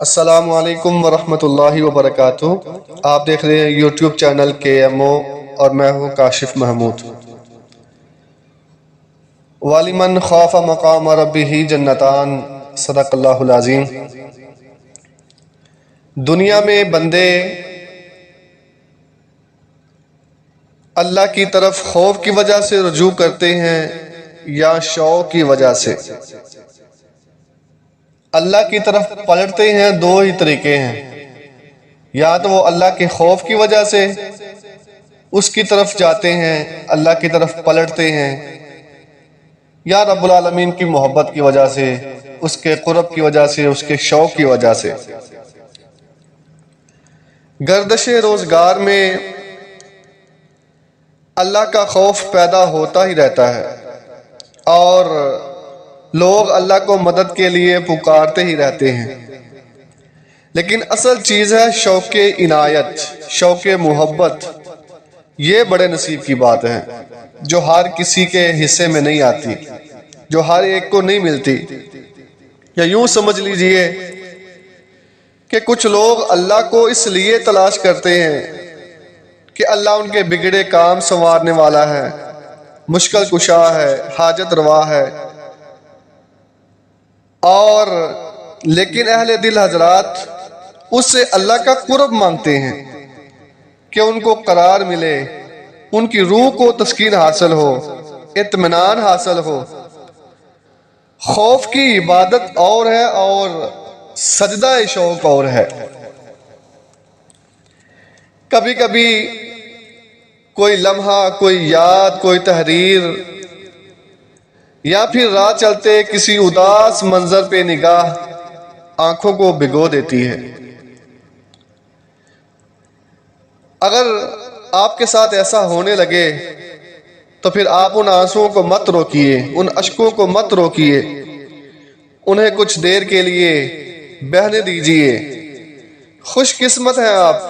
السلام علیکم ورحمۃ اللہ وبرکاتہ۔ آپ دیکھ رہے ہیں یوٹیوب چینل KMO اور میں ہوں کاشف محمود۔ وَلِمَنْ خَافَ مَقَامَ رَبِّهِ جنتان، صدق اللہ العظیم۔ دنیا میں بندے اللہ کی طرف خوف کی وجہ سے رجوع کرتے ہیں یا شوق کی وجہ سے؟ اللہ کی طرف پلٹتے ہیں، دو ہی طریقے ہیں، یا تو وہ اللہ کے خوف کی وجہ سے اس کی طرف جاتے ہیں، اللہ کی طرف پلٹتے ہیں، یا رب العالمین کی محبت کی وجہ سے، اس کے قرب کی وجہ سے، اس کے شوق کی وجہ سے۔ گردش روزگار میں اللہ کا خوف پیدا ہوتا ہی رہتا ہے اور لوگ اللہ کو مدد کے لیے پکارتے ہی رہتے ہیں، لیکن اصل چیز ہے شوق عنایت، شوق محبت۔ یہ بڑے نصیب کی بات ہے جو ہر کسی کے حصے میں نہیں آتی، جو ہر ایک کو نہیں ملتی۔ یا یوں سمجھ لیجئے کہ کچھ لوگ اللہ کو اس لیے تلاش کرتے ہیں کہ اللہ ان کے بگڑے کام سنوارنے والا ہے، مشکل کشا ہے، حاجت روا ہے، اور لیکن اہل دل حضرات اس سے اللہ کا قرب مانگتے ہیں کہ ان کو قرار ملے، ان کی روح کو تسکین حاصل ہو، اطمینان حاصل ہو۔ خوف کی عبادت اور ہے اور سجدہ شوق اور ہے۔ کبھی کبھی کوئی لمحہ، کوئی یاد، کوئی تحریر، یا پھر راہ چلتے کسی اداس منظر پہ نگاہ آنکھوں کو بھگو دیتی ہے۔ اگر آپ کے ساتھ ایسا ہونے لگے تو پھر آپ ان آنسوؤں کو مت روکیے، ان اشکوں کو مت روکیے، انہیں کچھ دیر کے لیے بہنے دیجیے۔ خوش قسمت ہیں آپ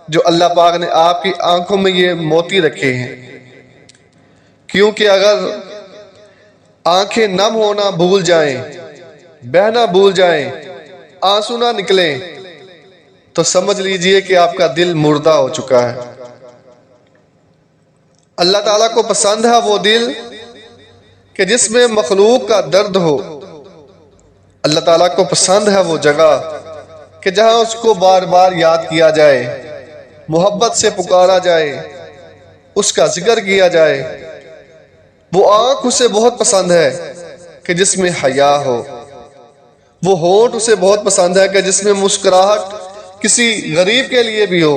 جو اللہ پاک نے آپ کی آنکھوں میں یہ موتی رکھے ہیں، کیونکہ اگر آنکھیں نم ہونا بھول جائیں، بہنا بھول جائیں، آنسو نہ نکلیں، تو سمجھ لیجئے کہ آپ کا دل مردہ ہو چکا ہے۔ اللہ تعالیٰ کو پسند ہے وہ دل کہ جس میں مخلوق کا درد ہو۔ اللہ تعالیٰ کو پسند ہے وہ جگہ کہ جہاں اس کو بار بار یاد کیا جائے، محبت سے پکارا جائے، اس کا ذکر کیا جائے۔ وہ آنکھ اسے بہت پسند ہے کہ جس میں حیا ہو، وہ ہونٹ اسے بہت پسند ہے کہ جس میں مسکراہٹ کسی غریب کے لیے بھی ہو،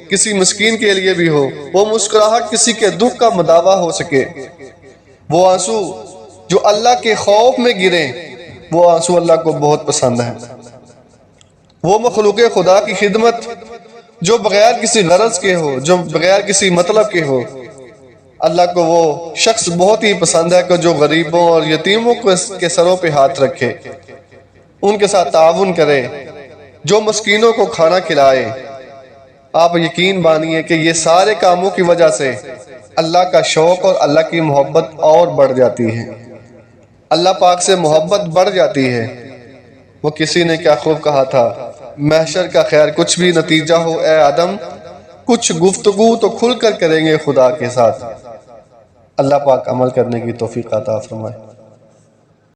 کسی مسکین کے لیے بھی ہو، وہ مسکراہٹ کسی کے دکھ کا مداوع ہو سکے۔ وہ آنسو جو اللہ کے خوف میں گریں، وہ آنسو اللہ کو بہت پسند ہے۔ وہ مخلوق خدا کی خدمت جو بغیر کسی غرض کے ہو، جو بغیر کسی مطلب کے ہو، اللہ کو وہ شخص بہت ہی پسند ہے کہ جو غریبوں اور یتیموں کے سروں پہ ہاتھ رکھے، ان کے ساتھ تعاون کرے، جو مسکینوں کو کھانا کھلائے۔ آپ یقین مانیے کہ یہ سارے کاموں کی وجہ سے اللہ کا شوق اور اللہ کی محبت اور بڑھ جاتی ہے، اللہ پاک سے محبت بڑھ جاتی ہے۔ وہ کسی نے کیا خوب کہا تھا، محشر کا خیر کچھ بھی نتیجہ ہو اے آدم، کچھ گفتگو تو کھل کر کریں گے خدا کے ساتھ۔ اللہ پاک عمل کرنے کی توفیق عطا فرمائے۔